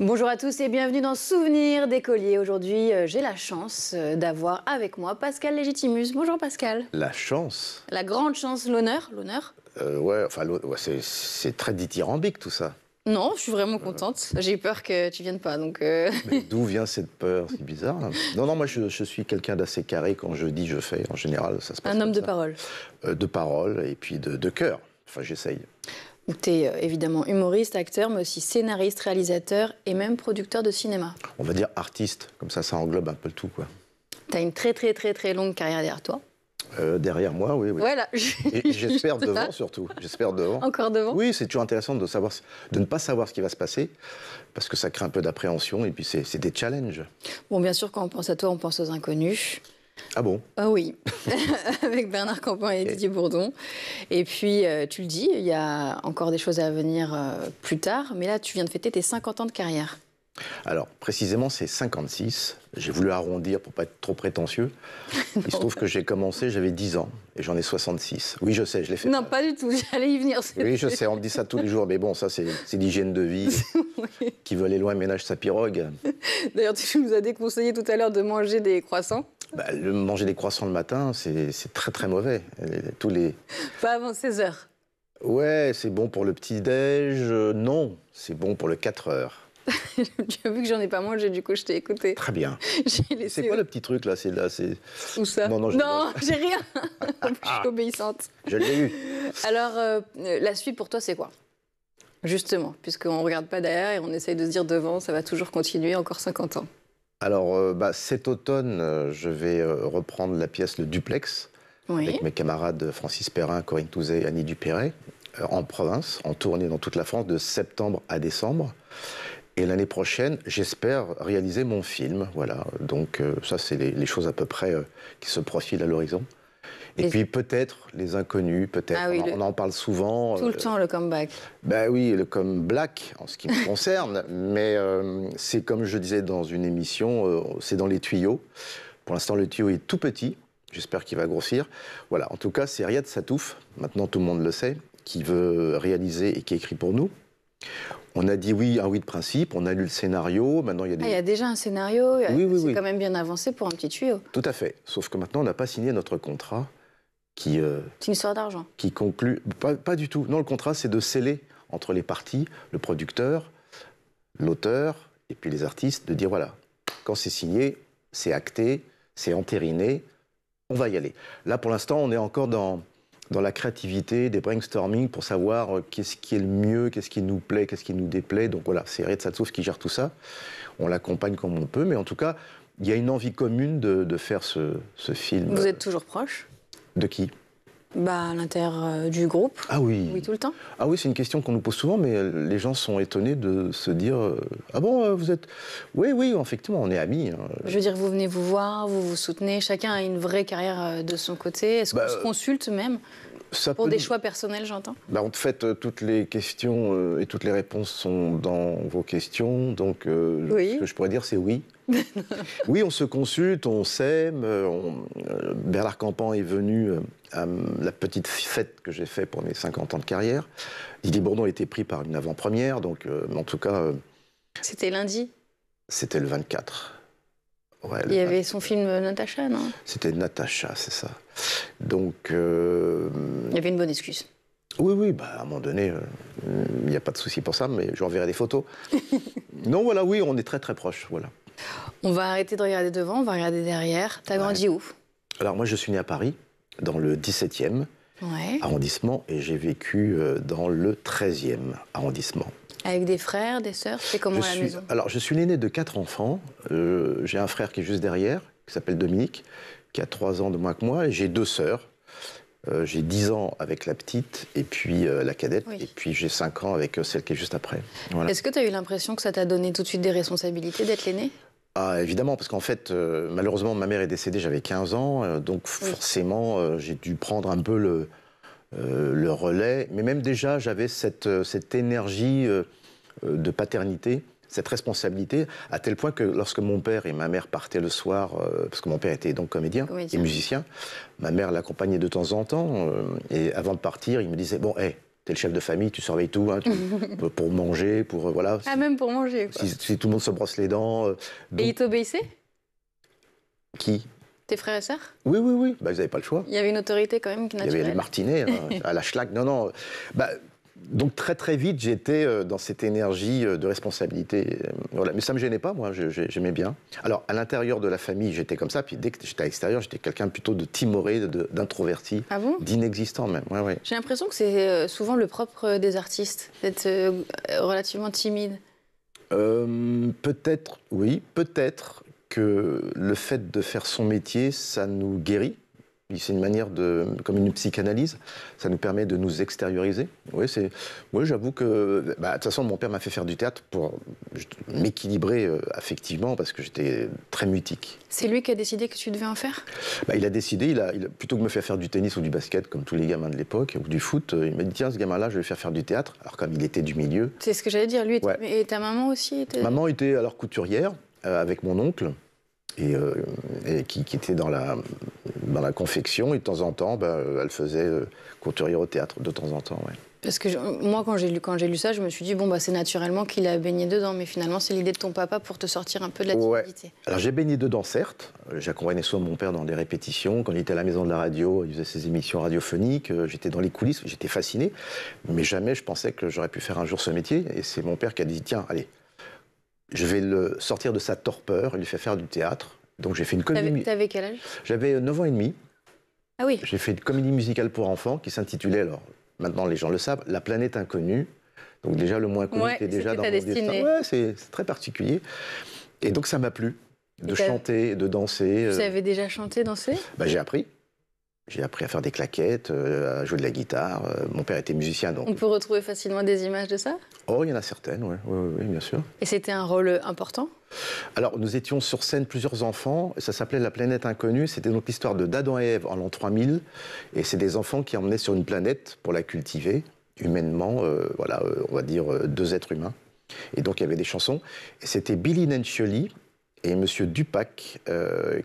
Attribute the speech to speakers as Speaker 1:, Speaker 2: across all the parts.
Speaker 1: Bonjour à tous et bienvenue dans Souvenirs d'écolier. Aujourd'hui, j'ai la chance d'avoir avec moi Pascal Légitimus. Bonjour Pascal.
Speaker 2: La chance?
Speaker 1: La grande chance, l'honneur.
Speaker 2: Ouais, enfin, c'est très dithyrambique tout ça.
Speaker 1: Non, je suis vraiment contente. J'ai eu peur que tu viennes pas, donc...
Speaker 2: Mais d'où vient cette peur? C'est bizarre. Non, moi je suis quelqu'un d'assez carré. Quand je dis, je fais. En général, ça se passe
Speaker 1: Un homme de
Speaker 2: ça.
Speaker 1: parole.
Speaker 2: De parole et puis de cœur. Enfin, j'essaye.
Speaker 1: Tu es évidemment humoriste, acteur, mais aussi scénariste, réalisateur et même producteur de cinéma.
Speaker 2: On va dire artiste. Comme ça englobe un peu le tout, quoi.
Speaker 1: Tu as une très longue carrière derrière toi.
Speaker 2: Derrière moi, oui.
Speaker 1: Voilà.
Speaker 2: Et j'espère devant, surtout. J'espère devant.
Speaker 1: Encore devant?
Speaker 2: Oui, c'est toujours intéressant de ne pas savoir ce qui va se passer, parce que ça crée un peu d'appréhension, et puis c'est des challenges.
Speaker 1: Bon, bien sûr, quand on pense à toi, on pense aux inconnus.
Speaker 2: Ah bon?
Speaker 1: Ah oui, avec Bernard Campan et Didier Bourdon. Et puis, tu le dis, il y a encore des choses à venir plus tard, mais là, tu viens de fêter tes 50 ans de carrière.
Speaker 2: Alors, précisément, c'est 56. J'ai voulu arrondir pour pas être trop prétentieux. Il se trouve que j'ai commencé, j'avais 10 ans, et j'en ai 66. Oui, je sais, je l'ai fait.
Speaker 1: Non, pas du tout, j'allais y venir.
Speaker 2: Oui, je sais, on me dit ça tous les jours, mais bon, ça, c'est l'hygiène de vie. Oui. Qui veut aller loin ménage sa pirogue.
Speaker 1: D'ailleurs, tu nous as déconseillé tout à l'heure de manger des croissants.
Speaker 2: Manger des croissants le matin, c'est très mauvais.
Speaker 1: Pas avant 16 heures.
Speaker 2: Ouais, c'est bon pour le petit-déj. Non, c'est bon pour le 4 heures.
Speaker 1: Tu as vu que j'en ai pas mangé, du coup je t'ai écouté.
Speaker 2: Très bien.
Speaker 1: C'est
Speaker 2: quoi le petit truc là?
Speaker 1: Où ça? Non, j'ai rien. Je suis obéissante.
Speaker 2: Je l'ai eu.
Speaker 1: Alors, la suite pour toi, c'est quoi? Justement, puisqu'on ne regarde pas derrière et on essaye de se dire devant, ça va toujours continuer, encore 50 ans.
Speaker 2: Alors, cet automne, je vais reprendre la pièce Le Duplex, oui, avec mes camarades Francis Perrin, Corinne Touzet et Annie Dupéret, en province, en tournée dans toute la France, de septembre à décembre. Et l'année prochaine, j'espère réaliser mon film. Voilà, donc ça, c'est les choses à peu près qui se profilent à l'horizon. Et puis peut-être les inconnus, peut-être. Ah oui, on en parle souvent.
Speaker 1: Tout le temps, le comeback.
Speaker 2: Ben oui, le comeback, en ce qui me concerne. Mais c'est comme je disais dans une émission, c'est dans les tuyaux. Pour l'instant, le tuyau est tout petit. J'espère qu'il va grossir. Voilà, en tout cas, c'est Riyad Satouf, maintenant tout le monde le sait, qui veut réaliser et qui écrit pour nous. On a dit oui, un oui de principe, on a lu le scénario, maintenant il y a des...
Speaker 1: il y a déjà un scénario,
Speaker 2: oui,
Speaker 1: c'est quand même bien avancé pour un petit tuyau.
Speaker 2: Tout à fait, sauf que maintenant on n'a pas signé notre contrat qui...
Speaker 1: c'est une histoire d'argent.
Speaker 2: Qui conclut... Pas du tout. Non, le contrat c'est de sceller entre les parties, le producteur, l'auteur et puis les artistes, de dire voilà, quand c'est signé, c'est acté, c'est entériné, on va y aller. Là pour l'instant on est encore dans la créativité, des brainstorming pour savoir qu'est-ce qui est le mieux, qu'est-ce qui nous plaît, qu'est-ce qui nous déplaît. Donc voilà, c'est Riyad Satouf qui gère tout ça. On l'accompagne comme on peut, mais en tout cas, il y a une envie commune de faire ce film.
Speaker 1: Vous êtes toujours proche?
Speaker 2: De qui?
Speaker 1: À l'intérieur du groupe.
Speaker 2: Ah oui.
Speaker 1: Oui, tout le temps.
Speaker 2: Ah oui, c'est une question qu'on nous pose souvent, mais les gens sont étonnés de se dire ah bon, vous êtes... Oui, effectivement, on est amis.
Speaker 1: Je veux dire, vous venez vous voir, vous vous soutenez, chacun a une vraie carrière de son côté. Est-ce qu'on se consulte même? Pour des choix personnels, j'entends.
Speaker 2: En fait, toutes les questions et toutes les réponses sont dans vos questions. Donc, ce que je pourrais dire, c'est oui. Oui, on se consulte, on s'aime. Bernard Campan est venu à la petite fête que j'ai faite pour mes 50 ans de carrière. Didier Bourdon a été pris par une avant-première. Donc, en tout cas...
Speaker 1: C'était lundi? C'était
Speaker 2: le 24. Ouais,
Speaker 1: il y avait son film Natacha, non?
Speaker 2: C'était Natacha, c'est ça. Donc...
Speaker 1: il y avait une bonne excuse.
Speaker 2: Oui, à un moment donné, il n'y a pas de souci pour ça, mais je renverrai des photos. Non, voilà, oui, on est très proches, voilà.
Speaker 1: On va arrêter de regarder devant, on va regarder derrière. T'as grandi où? Alors
Speaker 2: moi, je suis né à Paris, dans le 17e arrondissement, et j'ai vécu dans le 13e arrondissement.
Speaker 1: Avec des frères, des sœurs? C'est comment à la maison?
Speaker 2: Alors, je suis l'aîné de 4 enfants. J'ai un frère qui est juste derrière, qui s'appelle Dominique, qui a 3 ans de moins que moi, et j'ai 2 sœurs. J'ai 10 ans avec la petite, et puis la cadette, et puis j'ai 5 ans avec celle qui est juste après. Voilà.
Speaker 1: Est-ce que tu as eu l'impression que ça t'a donné tout de suite des responsabilités d'être l'aîné?
Speaker 2: Ah, évidemment, parce qu'en fait, malheureusement, ma mère est décédée, j'avais 15 ans, donc forcément, j'ai dû prendre un peu le relais. Mais même déjà, j'avais cette énergie de paternité, cette responsabilité, à tel point que lorsque mon père et ma mère partaient le soir, parce que mon père était donc comédien et musicien, ma mère l'accompagnait de temps en temps, et avant de partir, il me disait « Bon, es le chef de famille, tu surveilles tout, hein, pour manger, pour voilà.
Speaker 1: Ah, même pour manger, quoi.
Speaker 2: Si tout le monde se brosse les dents.
Speaker 1: Et ils t'obéissaient?
Speaker 2: Qui?
Speaker 1: Tes frères et sœurs?
Speaker 2: Oui, oui, oui. Bah, ils n'avaient pas le choix.
Speaker 1: Il y avait une autorité quand même qui naturelle.
Speaker 2: Il y avait les martinets, à la schlag. Non, non. Bah, donc très très vite, j'étais dans cette énergie de responsabilité. Voilà. Mais ça ne me gênait pas, moi, j'aimais bien. Alors, à l'intérieur de la famille, j'étais comme ça. Puis dès que j'étais à l'extérieur, j'étais quelqu'un plutôt de timoré, d'introverti,
Speaker 1: ah bon,
Speaker 2: d'inexistant même. Ouais, ouais.
Speaker 1: J'ai l'impression que c'est souvent le propre des artistes, d'être relativement timide.
Speaker 2: Peut-être, oui, peut-être que le fait de faire son métier, ça nous guérit. C'est une manière comme une psychanalyse, ça nous permet de nous extérioriser. Oui, j'avoue que, de toute façon, mon père m'a fait faire du théâtre pour m'équilibrer affectivement, parce que j'étais très mutique.
Speaker 1: C'est lui qui a décidé que tu devais en faire?
Speaker 2: Il a décidé, plutôt que de me faire du tennis ou du basket, comme tous les gamins de l'époque, ou du foot, il m'a dit, tiens, ce gamin-là, je vais faire du théâtre. Alors, comme il était du milieu.
Speaker 1: C'est ce que j'allais dire, lui.
Speaker 2: Ouais.
Speaker 1: Et ta maman aussi était...
Speaker 2: Maman était alors couturière, avec mon oncle. Et qui était dans la confection, et de temps en temps, elle faisait couturière au théâtre, de temps en temps, ouais.
Speaker 1: Parce que moi, quand j'ai lu ça, je me suis dit, bon, c'est naturellement qu'il a baigné dedans, mais finalement, c'est l'idée de ton papa pour te sortir un peu de la timidité.
Speaker 2: Ouais. Alors, j'ai baigné dedans, certes. J'accompagnais souvent mon père dans des répétitions. Quand il était à la maison de la radio, il faisait ses émissions radiophoniques. J'étais dans les coulisses, j'étais fasciné. Mais jamais je pensais que j'aurais pu faire un jour ce métier. Et c'est mon père qui a dit, tiens, allez, je vais le sortir de sa torpeur, il lui fait faire du théâtre. Donc j'ai fait une comédie...
Speaker 1: T'avais quel âge?
Speaker 2: J'avais 9 ans et demi.
Speaker 1: Ah oui.
Speaker 2: J'ai fait une comédie musicale pour enfants qui s'intitulait, alors maintenant les gens le savent, La planète inconnue. Donc déjà le moins connu était déjà dans mon destin. Ouais, c'est très particulier. Et donc ça m'a plu de chanter, de danser.
Speaker 1: Tu savais déjà chanter, danser?
Speaker 2: J'ai appris. J'ai appris à faire des claquettes, à jouer de la guitare. Mon père était musicien, donc...
Speaker 1: On peut retrouver facilement des images de ça?
Speaker 2: Oh, il y en a certaines, oui, bien sûr.
Speaker 1: Et c'était un rôle important?
Speaker 2: Alors, nous étions sur scène plusieurs enfants. Ça s'appelait La planète inconnue. C'était donc l'histoire d'Adam et Ève en l'an 3000. Et c'est des enfants qui emmenaient sur une planète pour la cultiver, humainement, on va dire 2 êtres humains. Et donc, il y avait des chansons. Et c'était Billy Nencioli et Monsieur Dupac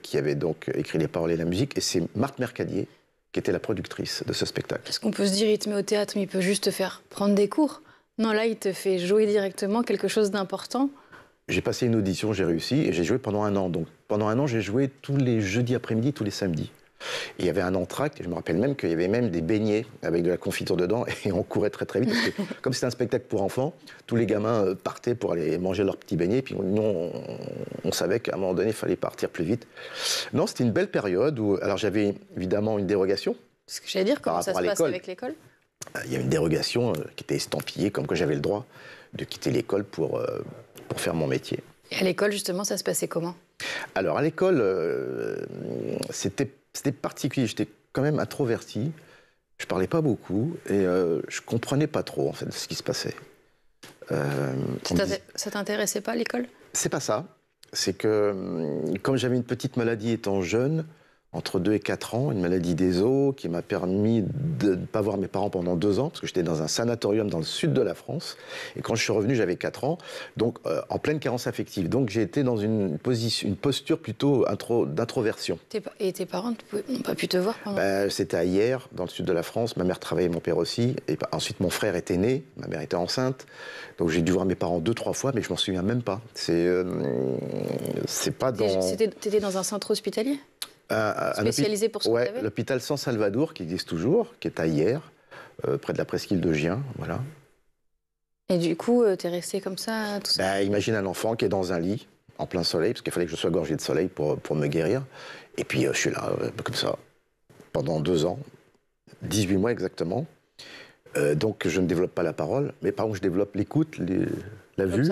Speaker 2: qui avaient donc écrit les paroles et la musique. Et c'est Marthe Mercadier qui était la productrice de ce spectacle.
Speaker 1: Est-ce qu'on peut se dire, il te met au théâtre, mais il peut juste te faire prendre des cours? Non, là, il te fait jouer directement quelque chose d'important.
Speaker 2: J'ai passé une audition, j'ai réussi, et j'ai joué pendant 1 an. Donc, pendant 1 an, j'ai joué tous les jeudis après-midi, tous les samedis. Et il y avait un entracte, et je me rappelle même qu'il y avait même des beignets avec de la confiture dedans, et on courait très très vite, parce que comme c'était un spectacle pour enfants, tous les gamins partaient pour aller manger leurs petits beignets, et puis nous, on savait qu'à un moment donné, il fallait partir plus vite. Non, c'était une belle période où, alors j'avais évidemment une dérogation.
Speaker 1: Ce que j'allais dire, comment ça se passe avec l'école?
Speaker 2: Il y a une dérogation qui était estampillée, comme que j'avais le droit de quitter l'école pour faire mon métier.
Speaker 1: Et à l'école, justement, ça se passait comment?
Speaker 2: Alors, à l'école, c'était particulier. J'étais quand même introverti. Je parlais pas beaucoup et je comprenais pas trop, en fait, ce qui se passait.
Speaker 1: Ça t'intéressait pas, l'école? C'est
Speaker 2: pas ça. C'est que, comme j'avais une petite maladie étant jeune, entre 2 et 4 ans, une maladie des os qui m'a permis de ne pas voir mes parents pendant 2 ans, parce que j'étais dans un sanatorium dans le sud de la France. Et quand je suis revenu, j'avais 4 ans, donc en pleine carence affective. Donc j'ai été dans une posture plutôt d'introversion.
Speaker 1: Et tes parents n'ont pas pu te voir pendant...
Speaker 2: C'était à Hyères, dans le sud de la France. Ma mère travaillait, mon père aussi. Et ensuite, mon frère était né, ma mère était enceinte. Donc j'ai dû voir mes parents 2-3 fois, mais je m'en souviens même pas. C'est pas dans...
Speaker 1: T'étais dans un centre hospitalier? Spécialisé pour ce que tu avais?
Speaker 2: L'hôpital San Salvador, qui existe toujours, qui est à Hyères, près de la presqu'île de Gien, voilà.
Speaker 1: Et du coup, t'es resté comme ça, tout ça?
Speaker 2: Imagine un enfant qui est dans un lit, en plein soleil, parce qu'il fallait que je sois gorgé de soleil pour me guérir. Et puis je suis là, comme ça, pendant 2 ans, 18 mois exactement. Donc je ne développe pas la parole, mais par contre je développe l'écoute, la vue,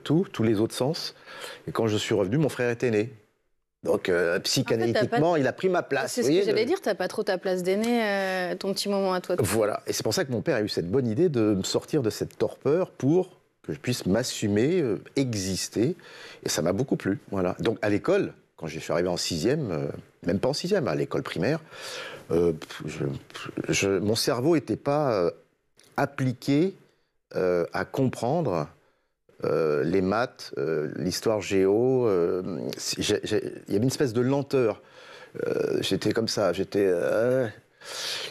Speaker 2: tous les autres sens. Et quand je suis revenu, mon frère était né. Donc, psychanalytiquement, il a pris ma place.
Speaker 1: C'est ce que j'allais dire, t'as pas trop ta place d'aîné, ton petit moment à toi.
Speaker 2: Voilà, et c'est pour ça que mon père a eu cette bonne idée de me sortir de cette torpeur pour que je puisse m'assumer, exister, et ça m'a beaucoup plu, voilà. Donc, à l'école, quand je suis arrivé en 6e, même pas en 6e, à l'école primaire, mon cerveau n'était pas appliqué à comprendre les maths, l'histoire géo, il y avait une espèce de lenteur. J'étais comme ça,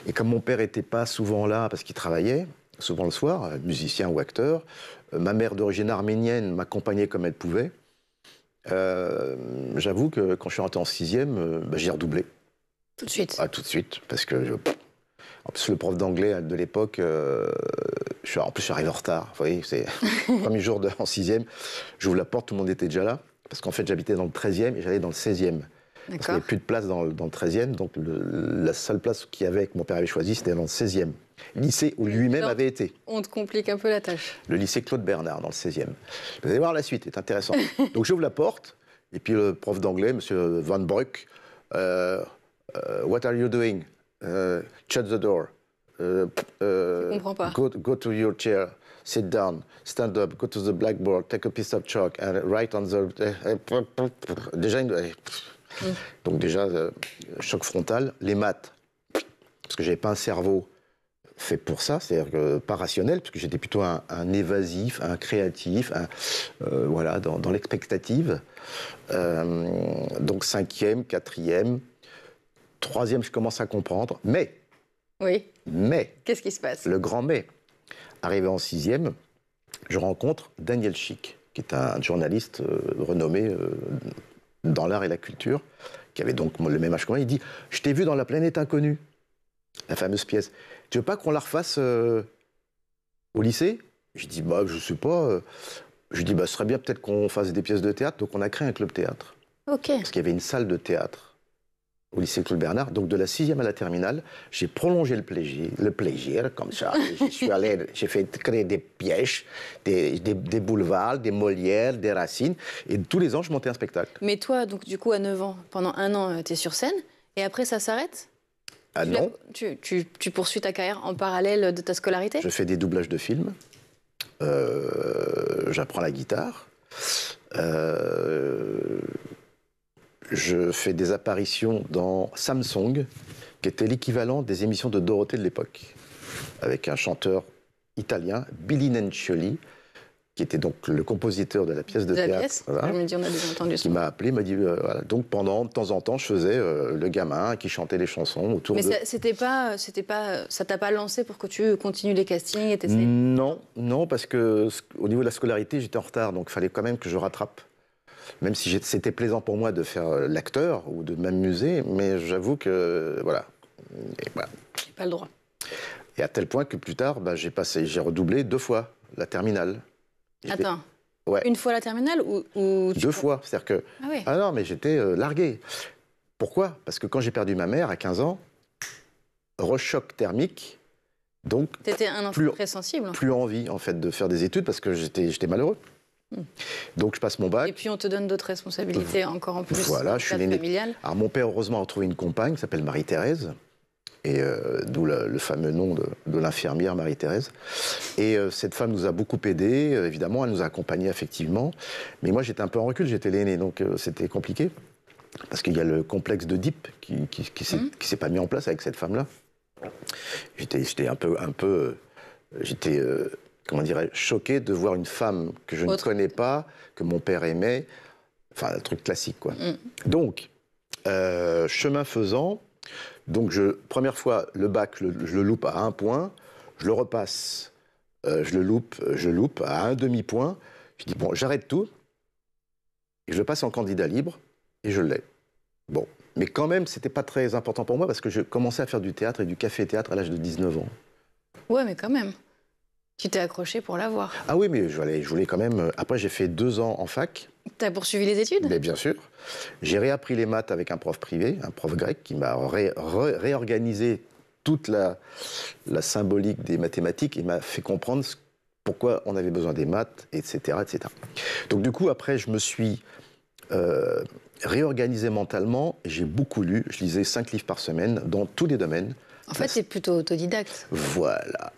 Speaker 2: Et comme mon père n'était pas souvent là parce qu'il travaillait, souvent le soir, musicien ou acteur, ma mère d'origine arménienne m'accompagnait comme elle pouvait. J'avoue que quand je suis rentré en 6e, j'ai redoublé.
Speaker 1: Tout de suite.
Speaker 2: Ah, tout de suite, parce que en plus, le prof d'anglais de l'époque, en plus, je suis arrivé en retard. Vous voyez, c'est le premier jour en 6e. J'ouvre la porte, tout le monde était déjà là. Parce qu'en fait, j'habitais dans le 13e et j'allais dans le 16e. Parce qu'il n'y avait plus de place dans le 13e. Donc, la seule place qu'il y avait, que mon père avait choisi, c'était dans le 16e. Lycée où lui-même avait été.
Speaker 1: On te complique un peu la tâche.
Speaker 2: Le lycée Claude Bernard, dans le 16e. Vous allez voir, la suite est intéressante. Donc, j'ouvre la porte. Et puis, le prof d'anglais, M. Van Broek, what are you doing? Shut the door.
Speaker 1: Je comprends pas.
Speaker 2: Go to your chair, sit down, stand up, go to the blackboard, take a piece of chalk and write on the. Déjà, donc déjà, choc frontal. Les maths, parce que j'avais pas un cerveau fait pour ça, c'est-à-dire que pas rationnel, parce que j'étais plutôt un évasif, un créatif, voilà, dans l'expectative. Donc 5e, 4e. 3e, je commence à comprendre, mais...
Speaker 1: Oui.
Speaker 2: Mais...
Speaker 1: Qu'est-ce qui se passe?
Speaker 2: Le grand mais. Arrivé en 6e, je rencontre Daniel Chic, qui est un journaliste renommé dans l'art et la culture, qui avait donc le même âge que moi. Il dit « Je t'ai vu dans La planète inconnue », la fameuse pièce. « Tu veux pas qu'on la refasse au lycée ?» Je dis « Bah, je sais pas. » Je dis « Bah, ce serait bien peut-être qu'on fasse des pièces de théâtre. » Donc on a créé un club théâtre.
Speaker 1: Ok.
Speaker 2: Parce qu'il y avait une salle de théâtre au lycée Claude Bernard. Donc de la 6e à la terminale, j'ai prolongé le plaisir comme ça. J'ai fait créer des pièces, des boulevards, des Molières, des Racines. Et tous les ans, je montais un spectacle.
Speaker 1: Mais toi, donc du coup, à 9 ans, pendant 1 an, tu es sur scène. Et après, ça s'arrête?
Speaker 2: Ah non.
Speaker 1: Tu poursuis ta carrière en parallèle de ta scolarité?
Speaker 2: Je fais des doublages de films. J'apprends la guitare. Je fais des apparitions dans Samsung, qui était l'équivalent des émissions de Dorothée de l'époque, avec un chanteur italien, Billy Nencioli, qui était donc le compositeur de la pièce de théâtre.
Speaker 1: Pièce,
Speaker 2: voilà,
Speaker 1: on a déjà entendu ça.
Speaker 2: qui m'a appelé, m'a dit, voilà. Donc pendant, de temps en temps, je faisais le gamin qui chantait les chansons autour de...
Speaker 1: Mais ça t'a pas lancé pour que tu continues les castings et t'essayes?
Speaker 2: Non, non, parce que au niveau de la scolarité, j'étais en retard, donc il fallait quand même que je rattrape. Même si c'était plaisant pour moi de faire l'acteur ou de m'amuser, mais j'avoue que, voilà. Et voilà.
Speaker 1: Pas le droit.
Speaker 2: Et à tel point que plus tard, j'ai redoublé 2 fois la terminale.
Speaker 1: Attends,
Speaker 2: ouais.
Speaker 1: Une fois la terminale ou
Speaker 2: 2 fois, c'est-à-dire que...
Speaker 1: Ah oui.
Speaker 2: Ah non, mais j'étais largué. Pourquoi? Parce que quand j'ai perdu ma mère à 15 ans, rechoc thermique, donc...
Speaker 1: T'étais un enfant très sensible.
Speaker 2: Plus envie, en fait, de faire des études parce que j'étais malheureux. Donc je passe mon bac.
Speaker 1: Et puis on te donne d'autres responsabilités encore en plus.
Speaker 2: Voilà, je suis l'aîné. Alors mon père, heureusement, a trouvé une compagne qui s'appelle Marie-Thérèse. Et d'où le fameux nom de l'infirmière Marie-Thérèse. Et cette femme nous a beaucoup aidés, évidemment, elle nous a accompagnés effectivement. Mais moi, j'étais un peu en recul, j'étais l'aîné, donc c'était compliqué. Parce qu'il y a le complexe d'Oedipe qui s'est pas mis en place avec cette femme-là. J'étais un peu comment dirais-je, choqué de voir une femme que je ne connais pas, que mon père aimait. Enfin, un truc classique, quoi. Donc, chemin faisant... Donc, première fois, le bac, je le loupe à 1 point. Je le repasse, je loupe à 1 demi-point. Je dis, bon, j'arrête tout. Et je le passe en candidat libre et je l'ai. Bon. Mais quand même, c'était pas très important pour moi parce que je commençais à faire du théâtre et du café-théâtre à l'âge de 19 ans.
Speaker 1: Ouais, mais quand même. Tu t'es accroché pour l'avoir.
Speaker 2: Ah oui, mais je voulais quand même... Après, j'ai fait 2 ans en fac.
Speaker 1: T'as poursuivi les études?
Speaker 2: Mais bien sûr. J'ai réappris les maths avec un prof privé, un prof grec, qui m'a réorganisé toute la symbolique des mathématiques et m'a fait comprendre pourquoi on avait besoin des maths, etc., etc. Donc du coup, après, je me suis réorganisé mentalement et j'ai beaucoup lu. Je lisais 5 livres par semaine dans tous les domaines.
Speaker 1: En fait, c'est plutôt autodidacte.
Speaker 2: Voilà.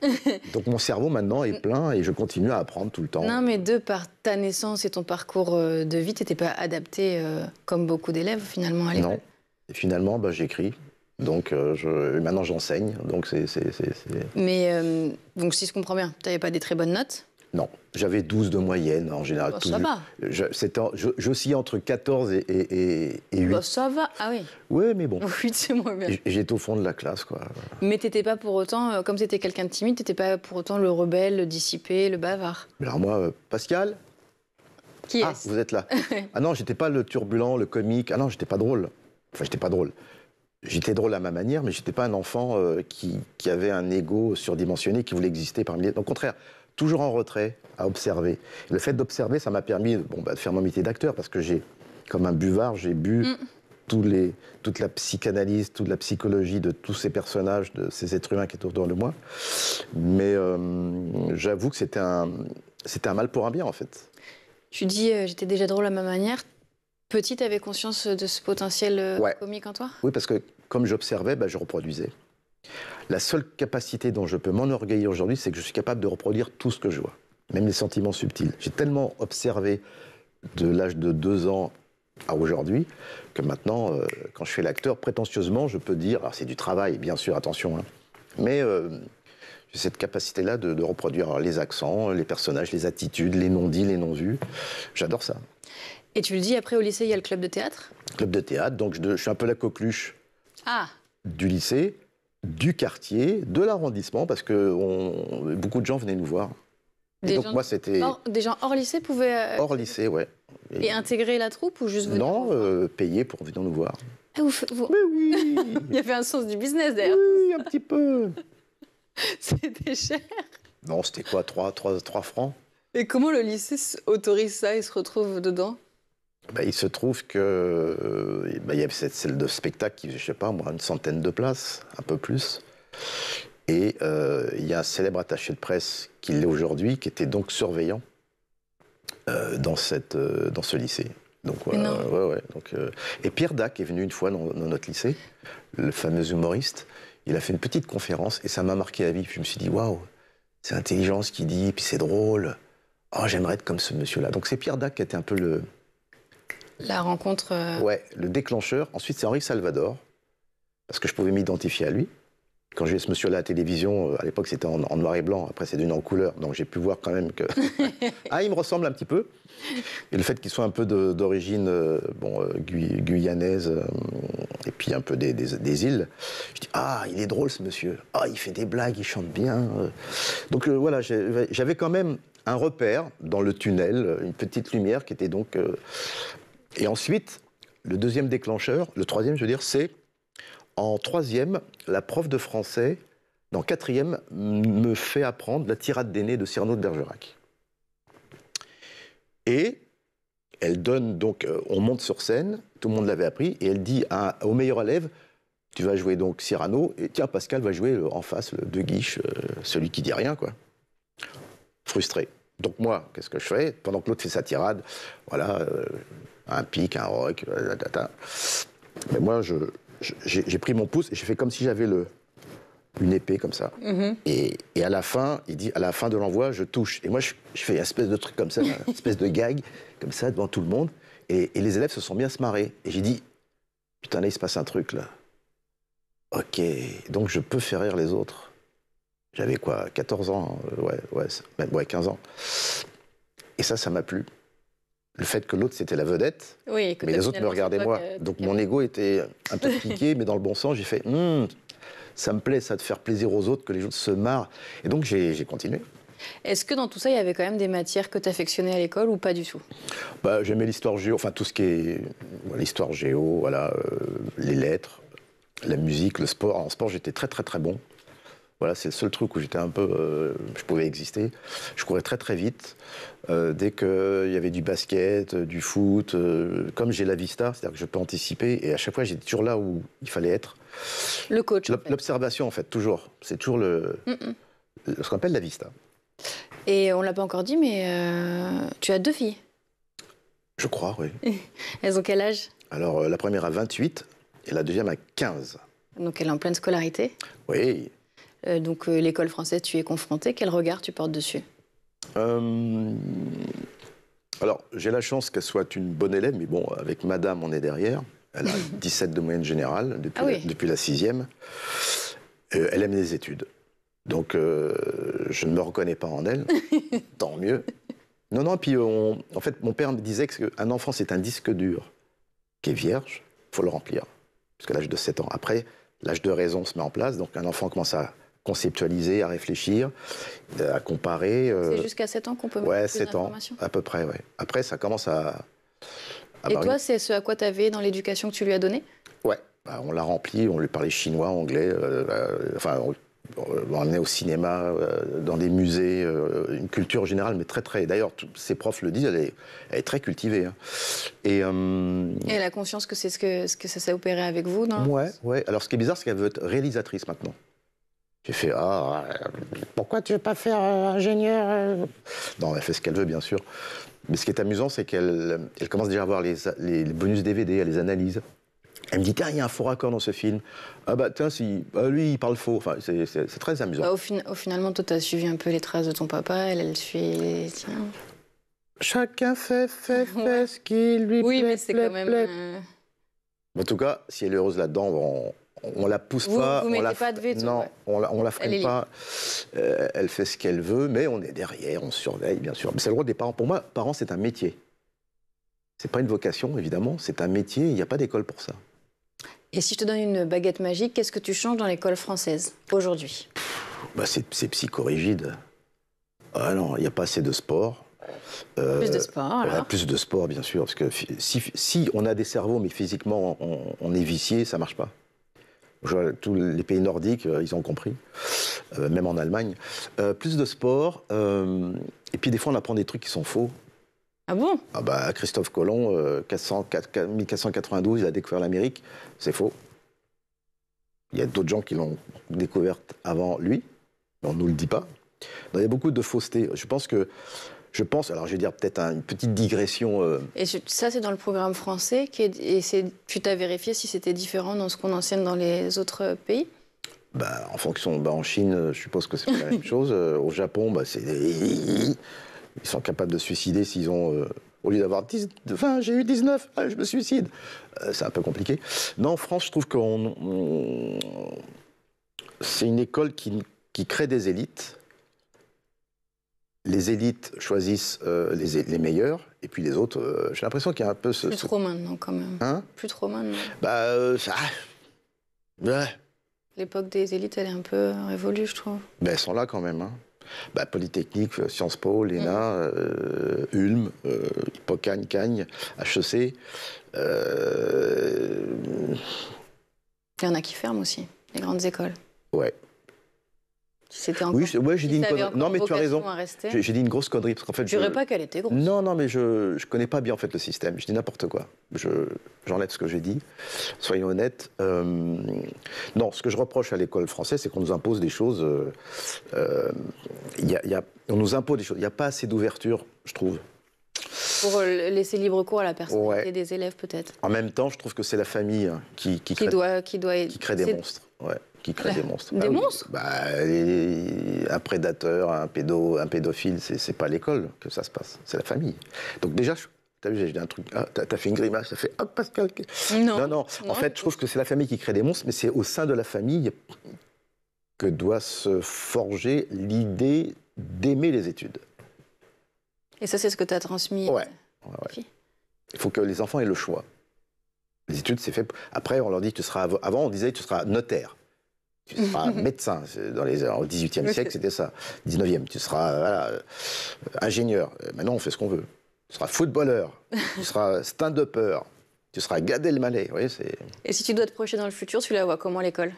Speaker 2: Donc mon cerveau maintenant est plein et je continue à apprendre tout le temps.
Speaker 1: Non, mais de par ta naissance et ton parcours de vie, tu n'étais pas adapté comme beaucoup d'élèves finalement à l'école.
Speaker 2: Non. Et finalement, j'écris. Donc maintenant j'enseigne. Donc c'est...
Speaker 1: Mais donc si je comprends bien, tu n'avais pas des très bonnes notes?
Speaker 2: Non, j'avais 12 de moyenne en général.
Speaker 1: Bah, ça va.
Speaker 2: J'oscillais entre 14 et 8.
Speaker 1: Bah, ça va, ah oui.
Speaker 2: Oui, mais bon.
Speaker 1: 8, c'est moins bien.
Speaker 2: J'étais au fond de la classe, quoi.
Speaker 1: Mais t'étais pas pour autant, comme t'étais quelqu'un de timide, t'étais pas pour autant le rebelle, le dissipé, le bavard.
Speaker 2: Alors moi, Pascal.
Speaker 1: Qui
Speaker 2: Ah,
Speaker 1: est-ce?
Speaker 2: vous êtes là. Ah non, j'étais pas le turbulent, le comique. Ah non, j'étais pas drôle. Enfin, j'étais pas drôle. J'étais drôle à ma manière, mais j'étais pas un enfant qui avait un ego surdimensionné, qui voulait exister parmi les... Au contraire, toujours en retrait, à observer. Et le fait d'observer, ça m'a permis de faire mon métier d'acteur, parce que comme un buvard, j'ai bu toute la psychanalyse, toute la psychologie de tous ces personnages, de ces êtres humains qui étaient autour de moi. Mais j'avoue que c'était un mal pour un bien, en fait.
Speaker 1: Tu dis, j'étais déjà drôle à ma manière. Petit, tu avais conscience de ce potentiel comique en toi?
Speaker 2: Oui, parce que comme j'observais, je reproduisais. La seule capacité dont je peux m'enorgueillir aujourd'hui, c'est que je suis capable de reproduire tout ce que je vois, même les sentiments subtils. J'ai tellement observé de l'âge de 2 ans à aujourd'hui que maintenant, quand je fais l'acteur, prétentieusement, je peux dire, alors c'est du travail, bien sûr, attention, hein, mais j'ai cette capacité-là de reproduire les accents, les personnages, les attitudes, les non-dits, les non-vus. J'adore ça.
Speaker 1: Et tu le dis, après, au lycée, il y a le club de théâtre?
Speaker 2: Club de théâtre, donc je suis un peu la coqueluche du lycée, du quartier, de l'arrondissement, parce que beaucoup de gens venaient nous voir. Et donc moi, c'était...
Speaker 1: Des gens hors lycée pouvaient...
Speaker 2: Hors lycée, ouais.
Speaker 1: Et intégrer la troupe ou juste venir?
Speaker 2: Non, payer pour venir nous voir.
Speaker 1: Ah,
Speaker 2: Mais oui.
Speaker 1: Il y avait un sens du business, d'ailleurs.
Speaker 2: Oui, un petit peu.
Speaker 1: C'était cher.
Speaker 2: Non, c'était quoi, 3 francs?
Speaker 1: Et comment le lycée autorise ça et se retrouve dedans?
Speaker 2: Il se trouve que il y avait cette salle de spectacle qui faisait, je sais pas moi, une centaine de places, un peu plus. Et il y a un célèbre attaché de presse qui l'est aujourd'hui, qui était donc surveillant dans ce lycée. Donc, et Pierre Dac est venu une fois dans notre lycée, le fameux humoriste. Il a fait une petite conférence et ça m'a marqué la vie. Puis je me suis dit, waouh, c'est intelligent ce qu'il dit, puis c'est drôle. Oh, j'aimerais être comme ce monsieur-là. Donc c'est Pierre Dac qui était un peu
Speaker 1: la rencontre...
Speaker 2: Ouais, le déclencheur. Ensuite, c'est Henri Salvador, parce que je pouvais m'identifier à lui. Quand j'ai vu ce monsieur-là à la télévision, à l'époque, c'était en noir et blanc. Après, c'est devenu en couleur. Donc j'ai pu voir quand même que... Ah, il me ressemble un petit peu. Et le fait qu'il soit un peu d'origine guyanaise, et puis un peu des îles, je dis, ah, il est drôle ce monsieur. Ah, il fait des blagues, il chante bien. Donc voilà, j'avais quand même un repère dans le tunnel, une petite lumière qui était donc... Et ensuite, le deuxième déclencheur, le troisième, je veux dire, c'est en troisième, la prof de français, dans quatrième, me fait apprendre la tirade d'aînés de Cyrano de Bergerac. Et elle donne donc, on monte sur scène, tout le monde l'avait appris, et elle dit au meilleur élève, tu vas jouer donc Cyrano, et tiens, Pascal va jouer en face, le De Guiche, celui qui dit rien, quoi. Frustré. Donc moi, qu'est-ce que je fais? Pendant que l'autre fait sa tirade, voilà, un pic, un rock, mais moi, j'ai pris mon pouce et j'ai fait comme si j'avais une épée comme ça. Et à la fin, il dit, à la fin de l'envoi, je touche. Et moi, je fais une espèce de truc comme ça, une espèce de gag, comme ça, devant tout le monde. Et les élèves se sont bien se marrer. Et j'ai dit, putain, là, il se passe un truc, là. Ok, donc je peux faire rire les autres. J'avais quoi, 14 ans, ouais, 15 ans. Et ça m'a plu. Le fait que l'autre, c'était la vedette, mais les autres me regardaient moi. Donc mon ego était un peu piqué, mais dans le bon sens, j'ai fait, ça me plaît, ça, de faire plaisir aux autres, que les autres se marrent. Et donc j'ai continué.
Speaker 1: Est-ce que dans tout ça, il y avait quand même des matières que tu affectionnais à l'école ou pas du tout?
Speaker 2: J'aimais l'histoire géo, enfin tout ce qui est l'histoire géo, voilà, les lettres, la musique, le sport. En sport, j'étais très très très bon. Voilà, c'est le seul truc où j'étais un peu... je pouvais exister. Je courais très très vite. Dès qu'il y avait du basket, du foot, comme j'ai la vista, c'est-à-dire que je peux anticiper, et à chaque fois, j'étais toujours là où il fallait être.
Speaker 1: Le coach,
Speaker 2: l'observation, en fait, toujours. C'est toujours ce qu'on appelle la vista.
Speaker 1: Et on ne l'a pas encore dit, mais tu as 2 filles.
Speaker 2: Je crois, oui.
Speaker 1: Elles ont quel âge?
Speaker 2: Alors, la première a 28, et la deuxième a 15.
Speaker 1: Donc elle est en pleine scolarité?
Speaker 2: Oui.
Speaker 1: Donc l'école française, tu y es confronté. Quel regard tu portes dessus?
Speaker 2: Alors, j'ai la chance qu'elle soit une bonne élève, mais bon, avec madame, on est derrière. Elle a 17 de moyenne générale depuis la 6e. Elle aime les études. Donc, je ne me reconnais pas en elle. Tant mieux. Non, non, puis en fait, mon père me disait qu'un enfant, c'est un disque dur qui est vierge, il faut le remplir. Jusqu'à l'âge de 7 ans. Après, l'âge de raison se met en place, donc un enfant commence à conceptualiser, à réfléchir, à comparer.
Speaker 1: C'est jusqu'à 7 ans qu'on peut mettre plus
Speaker 2: 7 ans,
Speaker 1: d'informations.
Speaker 2: à peu près, ouais. Après, ça commence à
Speaker 1: Et toi, c'est ce à quoi tu avais dans l'éducation que tu lui as donné?
Speaker 2: Ouais, bah, on l'a rempli, on lui parlait chinois, anglais, enfin, on l'emmenait au cinéma, dans des musées, une culture générale, mais très, très... D'ailleurs, ses profs le disent, elle est très cultivée. Hein. Et
Speaker 1: elle a conscience que c'est ce que ça s'est opéré avec vous, non?
Speaker 2: Ouais, ouais. Alors, ce qui est bizarre, c'est qu'elle veut être réalisatrice maintenant. J'ai fait, pourquoi tu veux pas faire ingénieur Non, elle fait ce qu'elle veut, bien sûr. Mais ce qui est amusant, c'est qu'elle commence déjà à voir les bonus DVD, elle les analyse. Elle me dit, tiens, il y a un faux raccord dans ce film. Ah bah tiens, lui, il parle faux. Enfin, c'est très amusant.
Speaker 1: Bah, finalement, toi, tu as suivi un peu les traces de ton papa, elle suit les tiens.
Speaker 2: Chacun fait ce qui lui plaît.
Speaker 1: Oui, mais c'est quand même...
Speaker 2: En tout cas, si elle est heureuse là-dedans, on la pousse pas.
Speaker 1: Vous mettez pas de veto.
Speaker 2: Non,
Speaker 1: ouais.
Speaker 2: on la freine pas. Elle fait ce qu'elle veut, mais on est derrière, on surveille, bien sûr. Mais c'est le rôle des parents. Pour moi, parents, c'est un métier. C'est pas une vocation, évidemment. C'est un métier. Il n'y a pas d'école pour ça.
Speaker 1: Et si je te donne une baguette magique, qu'est-ce que tu changes dans l'école française aujourd'hui?
Speaker 2: Bah, c'est psychorigide. Ah non, il n'y a pas assez de sport.
Speaker 1: Plus de sport, alors.
Speaker 2: Plus de sport, bien sûr. Parce que si on a des cerveaux, mais physiquement, on est vicié, ça ne marche pas. Tous les pays nordiques, ils ont compris. Même en Allemagne. Plus de sport. Et puis, des fois, on apprend des trucs qui sont faux.
Speaker 1: Ah bon?
Speaker 2: Ah bah, Christophe Colomb, 1492, il a découvert l'Amérique. C'est faux. Il y a d'autres gens qui l'ont découverte avant lui, mais on ne nous le dit pas. Donc, il y a beaucoup de fausseté. Je pense, alors je vais dire peut-être une petite digression.
Speaker 1: Et ça, c'est dans le programme français. Tu t'as vérifié si c'était différent dans ce qu'on enseigne dans les autres pays?
Speaker 2: En fonction, en Chine, je suppose que c'est la même chose. Au Japon, ils sont capables de se suicider s'ils ont... au lieu d'avoir 20, j'ai eu 19, je me suicide. C'est un peu compliqué. Non, en France, je trouve que c'est une école qui crée des élites. Les élites choisissent les meilleurs, et puis les autres, j'ai l'impression qu'il y a un peu
Speaker 1: Plus trop maintenant, quand même.
Speaker 2: Hein?
Speaker 1: Plus trop maintenant.
Speaker 2: Ouais.
Speaker 1: L'époque des élites, elle est un peu révolue, je trouve.
Speaker 2: Elles sont là quand même. Hein. Polytechnique, Sciences Po, l'ENA, Ulm, Hippocagne, Cagne, HEC.
Speaker 1: Il y en a qui ferment aussi, les grandes écoles.
Speaker 2: Ouais.
Speaker 1: Oui,
Speaker 2: j'ai dit une connerie. Non, mais tu as raison. J'ai dit une grosse connerie. Parce qu'en fait,
Speaker 1: je dirais pas qu'elle était grosse.
Speaker 2: Non, non, mais je connais pas bien en fait le système. Je dis n'importe quoi. J'enlève ce que j'ai dit. Soyons honnêtes. Non, ce que je reproche à l'école française, c'est qu'on nous impose des choses. On nous impose des choses. Il n'y a pas assez d'ouverture, je trouve.
Speaker 1: Pour laisser libre cours à la personnalité des élèves, peut-être.
Speaker 2: En même temps, je trouve que c'est la famille qui crée des monstres. Ouais. Qui crée des monstres.
Speaker 1: Des monstres?
Speaker 2: Un prédateur, un pédophile, c'est pas à l'école que ça se passe, c'est la famille. Donc déjà, t'as vu, j'ai dit un truc, t'as fait une grimace, ça fait Pascal. Non. En fait, je trouve que c'est la famille qui crée des monstres, mais c'est au sein de la famille que doit se forger l'idée d'aimer les études.
Speaker 1: Et ça, c'est ce que tu as transmis.
Speaker 2: Ouais. Il faut que les enfants aient le choix. Les études, c'est fait. Après, on leur dit, avant, on disait, tu seras notaire. Tu seras médecin. Au XVIIIe siècle, c'était ça. 19e, tu seras ingénieur. Maintenant, on fait ce qu'on veut. Tu seras footballeur. Tu seras stand-upper. Tu seras Gad Elmaleh. Oui,
Speaker 1: et si tu dois te projeter dans le futur, tu la vois comment, l'école?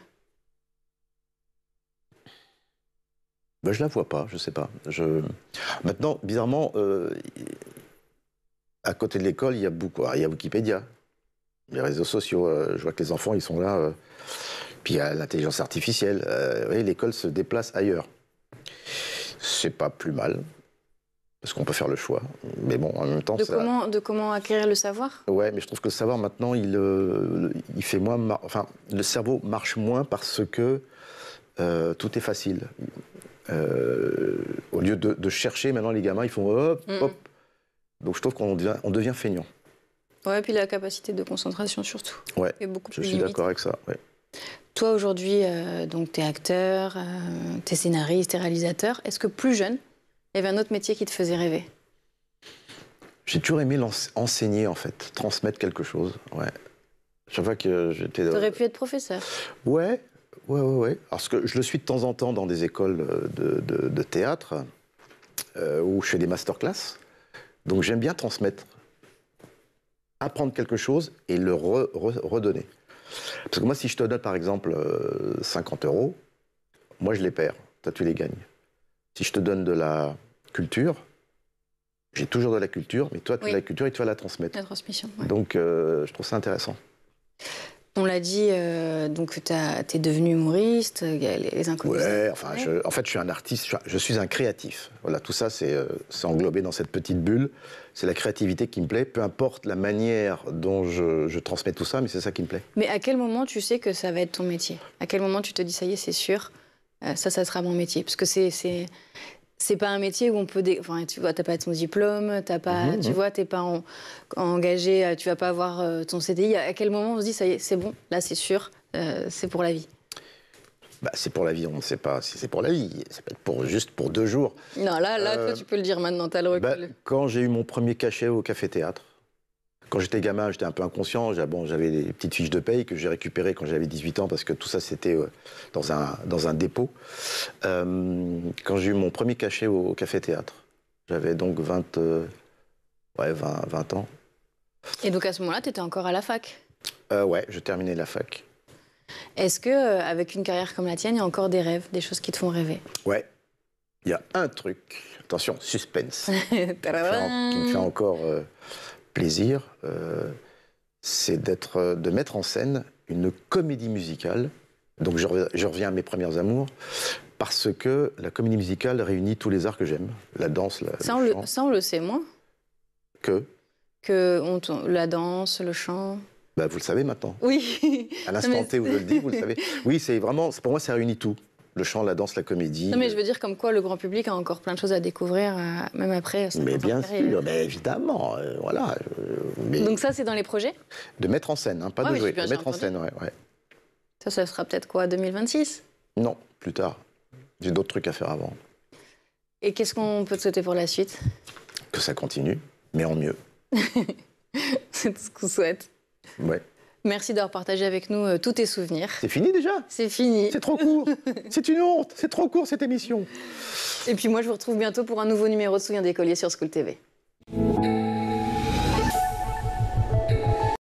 Speaker 2: Je la vois pas, je sais pas. Maintenant, bizarrement, à côté de l'école, il y a beaucoup. Il y a Wikipédia, les réseaux sociaux. Je vois que les enfants, ils sont là. Puis il y a l'intelligence artificielle. L'école se déplace ailleurs. C'est pas plus mal, parce qu'on peut faire le choix. Mais bon, en même temps...
Speaker 1: De comment acquérir le savoir?
Speaker 2: Ouais, mais je trouve que le savoir, maintenant, il fait moins... Enfin, le cerveau marche moins parce que tout est facile. Au lieu de chercher, maintenant, les gamins, ils font hop, hop. Donc je trouve qu'on devient feignant.
Speaker 1: Ouais, puis la capacité de concentration, surtout.
Speaker 2: Ouais,
Speaker 1: est beaucoup
Speaker 2: je
Speaker 1: plus
Speaker 2: suis d'accord avec ça, ouais.
Speaker 1: toi aujourd'hui, donc tu es acteur, tu es scénariste, tu es réalisateur. Est-ce que plus jeune, il y avait un autre métier qui te faisait rêver?
Speaker 2: J'ai toujours aimé enseigner, en fait, transmettre quelque chose. Ouais. Chaque fois que j'étais...
Speaker 1: Tu aurais pu être professeur.
Speaker 2: Ouais. Parce que je le suis de temps en temps dans des écoles de théâtre où je fais des masterclass. Donc j'aime bien transmettre, apprendre quelque chose et le redonner. Parce que moi, si je te donne par exemple 50 €, moi je les perds, toi tu les gagnes. Si je te donne de la culture, j'ai toujours de la culture, mais toi tu as la culture et tu vas la transmettre.
Speaker 1: La transmission. Ouais.
Speaker 2: Donc je trouve ça intéressant.
Speaker 1: On l'a dit, donc tu es devenu humoriste, les inconnus.
Speaker 2: Ouais, enfin, en fait, je suis un artiste, je suis un créatif. Voilà, tout ça, c'est englobé dans cette petite bulle. C'est la créativité qui me plaît, peu importe la manière dont je transmets tout ça, mais c'est ça qui me plaît.
Speaker 1: Mais à quel moment tu sais que ça va être ton métier? À quel moment tu te dis, ça y est, c'est sûr, ça sera mon métier? Parce que c'est pas un métier où on peut... Enfin, tu vois, t'as pas ton diplôme, t'as pas... Tu vois, t'es pas engagé, tu vas pas avoir ton CDI. À quel moment on se dit, ça y est, c'est bon, là, c'est sûr, c'est pour la vie?
Speaker 2: Bah, c'est pour la vie, on ne sait pas si c'est pour la vie. Ça peut être juste pour 2 jours.
Speaker 1: Non, là, toi, tu peux le dire maintenant, t'as le recul.
Speaker 2: Bah, quand j'ai eu mon premier cachet au café-théâtre, quand j'étais gamin, j'étais un peu inconscient. J'avais des petites fiches de paye que j'ai récupérées quand j'avais 18 ans parce que tout ça, c'était dans un dépôt. Quand j'ai eu mon premier cachet au café-théâtre, j'avais donc 20 ans.
Speaker 1: Et donc, à ce moment-là, tu étais encore à la fac?
Speaker 2: Ouais, je terminais la fac.
Speaker 1: Est-ce qu'avec une carrière comme la tienne, il y a encore des rêves, des choses qui te font rêver? Ouais.
Speaker 2: Il y a un truc, attention, suspense, qui me fait encore... plaisir, c'est de mettre en scène une comédie musicale. Donc je reviens à mes premiers amours, parce que la comédie musicale réunit tous les arts que j'aime. La danse, le chant.
Speaker 1: Ça, on le sait moins. La danse, le chant...
Speaker 2: Bah, vous le savez maintenant.
Speaker 1: Oui.
Speaker 2: À l'instant T où je le dis, vous le savez. Oui, pour moi, ça réunit tout. Le chant, la danse, la comédie.
Speaker 1: Non, mais je veux dire comme quoi le grand public a encore plein de choses à découvrir, même après.
Speaker 2: Mais bien sûr, mais évidemment, voilà.
Speaker 1: Donc ça, c'est dans les projets? De
Speaker 2: mettre en scène, hein, pas de jouer, de mettre en scène, ouais.
Speaker 1: Ça sera peut-être quoi, 2026?
Speaker 2: Non, plus tard. J'ai d'autres trucs à faire avant.
Speaker 1: Et qu'est-ce qu'on peut te souhaiter pour la suite?
Speaker 2: Que ça continue, mais en mieux.
Speaker 1: C'est tout ce qu'on souhaite.
Speaker 2: Ouais.
Speaker 1: Merci d'avoir partagé avec nous tous tes souvenirs.
Speaker 2: C'est fini déjà?
Speaker 1: C'est fini.
Speaker 2: C'est trop court. C'est une honte. C'est trop court cette émission.
Speaker 1: Et puis moi, je vous retrouve bientôt pour un nouveau numéro de Souviens d'écolier sur School TV.